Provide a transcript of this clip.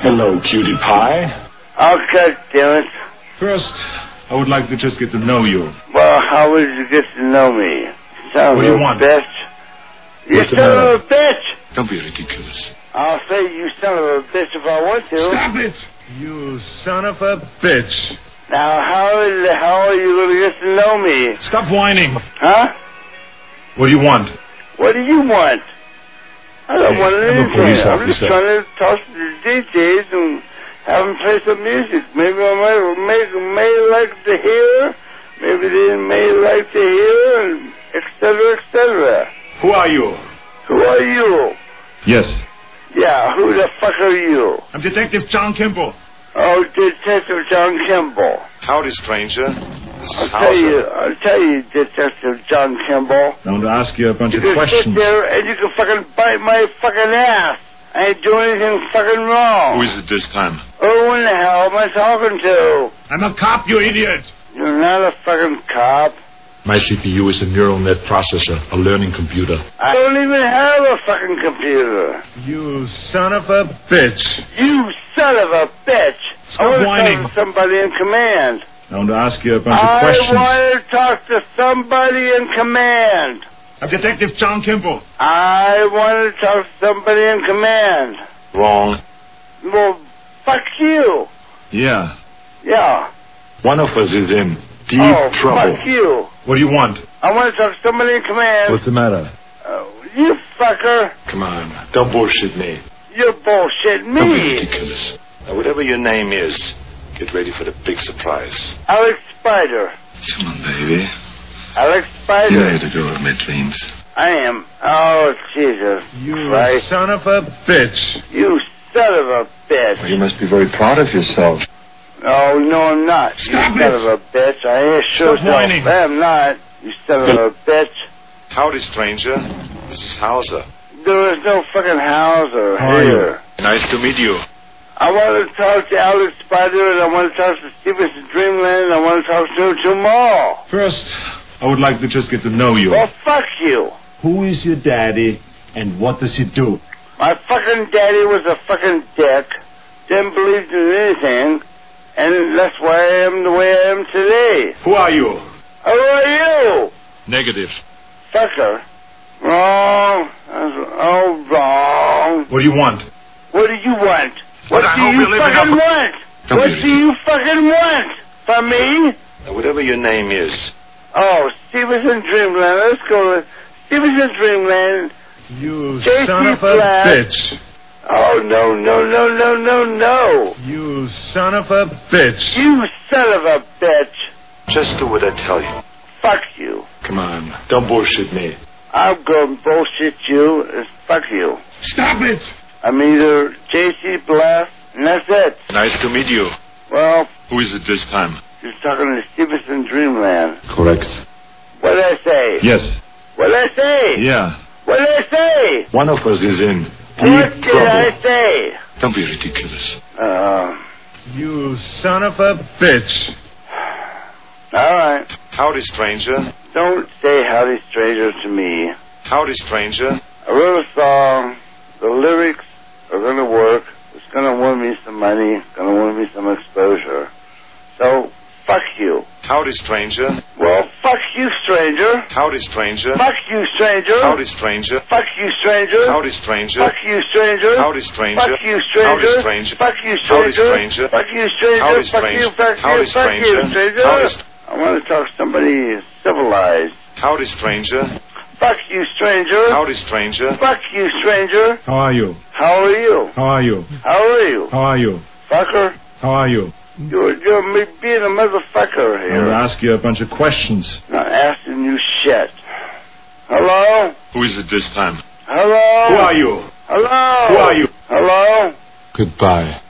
Hello, cutie pie. Okay, damn it. First, I would like to just get to know you. Well, how would you get to know me? Son What do you want? Bitch. You What's the son matter? of a bitch! Don't be ridiculous. I'll say you son of a bitch if I want to. Stop it! You son of a bitch. Now, how the hell are you going to get to know me? Stop whining. Huh? What do you want? What do you want? I don't Hey, want I'm a anything. police I'm just officer. trying to talk to the DJs and have them play some music. Maybe I may like to hear, maybe they may like to hear, and et cetera, et cetera. Who are you? Who are you? Yes. Yeah, who the fuck are you? I'm Detective John Kimball. Oh, Detective John Kimball. Howdy, stranger. This is I'll tell you, Detective John Kimball. I want to ask you a bunch You of can sit questions. there and you can fucking bite my fucking ass. I ain't doing anything fucking wrong. Who is it this time? Who in the hell am I talking to? I'm a cop, you idiot. You're not a fucking cop. My CPU is a neural net processor, a learning computer. I don't even have a fucking computer. You son of a bitch. You son of a bitch. Stop I want to whining. talk to somebody in command. I want to ask you a bunch of I questions. want to talk to somebody in command. I'm Detective John Kimball. I want to talk to somebody in command. Wrong. Well, fuck you. Yeah. Yeah. One of us is in deep Oh, trouble. fuck you. What do you want? I want to talk to somebody in command. What's the matter? You fucker. Come on, don't bullshit me. You're bullshitting Don't be me. ridiculous. Now, whatever your name is, get ready for the big surprise. Alex Spider. Come on, baby. Alex Spider. You're the girl of my dreams. I am. Oh, Jesus You Christ. son of a bitch. You son of a bitch. You must be very proud of yourself. Oh, no, I'm not. Stop you it. son of a bitch. I ain't sure Stop whining. I'm not. You son of a bitch. Howdy, stranger. This is Hauser. There is no fucking Hauser How are you? here. Nice to meet you. I want to talk to Alex Spider, and I want to talk to Stevenson Dreamland, and I want to talk to them all. First, I would like to just get to know you. Well, fuck you. Who is your daddy, and what does he do? My fucking daddy was a fucking dick. Didn't believe in anything. And that's why I am the way I am today. Who are you? Who are you? Negative. Fucker. Wrong. Oh, wrong. What do you want? What do you want? What I do hope you you're living fucking up- want? Don't What be do you fucking want? From me? Now, whatever your name is, Oh, Stevenson Dreamland. Let's go to Stevenson Dreamland. You JC son of a Black. bitch. Oh, no, no, no, no, no, no. You son of a bitch. You son of a bitch. just do what I tell you. Fuck you. Come on, don't bullshit me. I'm going to bullshit you and fuck you. Stop it. I'm either JC Blast, and that's it. Nice to meet you. Well, Who is it this time? you're talking to Stevenson Dreamland. Correct. What did I say? Yes. What did I say? Yeah. What did I say? One of us is in What deep did I trouble. say? Don't be ridiculous. You son of a bitch. All right. Howdy, stranger. Don't say howdy stranger to me. Howdy, stranger. I wrote a song. The lyrics are going to work. It's going to win me some money. It's going to win me some exposure. So, fuck you. Howdy, stranger. Well, fuck you, stranger. Howdy, stranger. Fuck you, stranger. Howdy, stranger. Fuck you, stranger. Howdy, stranger. Fuck you, stranger. Howdy, stranger. Fuck you, stranger. Howdy, stranger. Fuck you, Howdy, stranger. stranger. Fuck you, stranger. Howdy, Fuck you, stranger. fuck Howdy, you, fuck you, stranger. stranger. Howdy, I want to talk to somebody civilized. Howdy, stranger. Fuck you, stranger. Howdy, stranger. Fuck you, stranger. How are you? How are you? How are you? How are you? How are you? Fucker. How are you? You're being a motherfucker I want to here. ask you a bunch of questions. Not asking you shit. Hello? Who is it this time? Hello? Who are you? Hello? Who are you? Hello? Goodbye.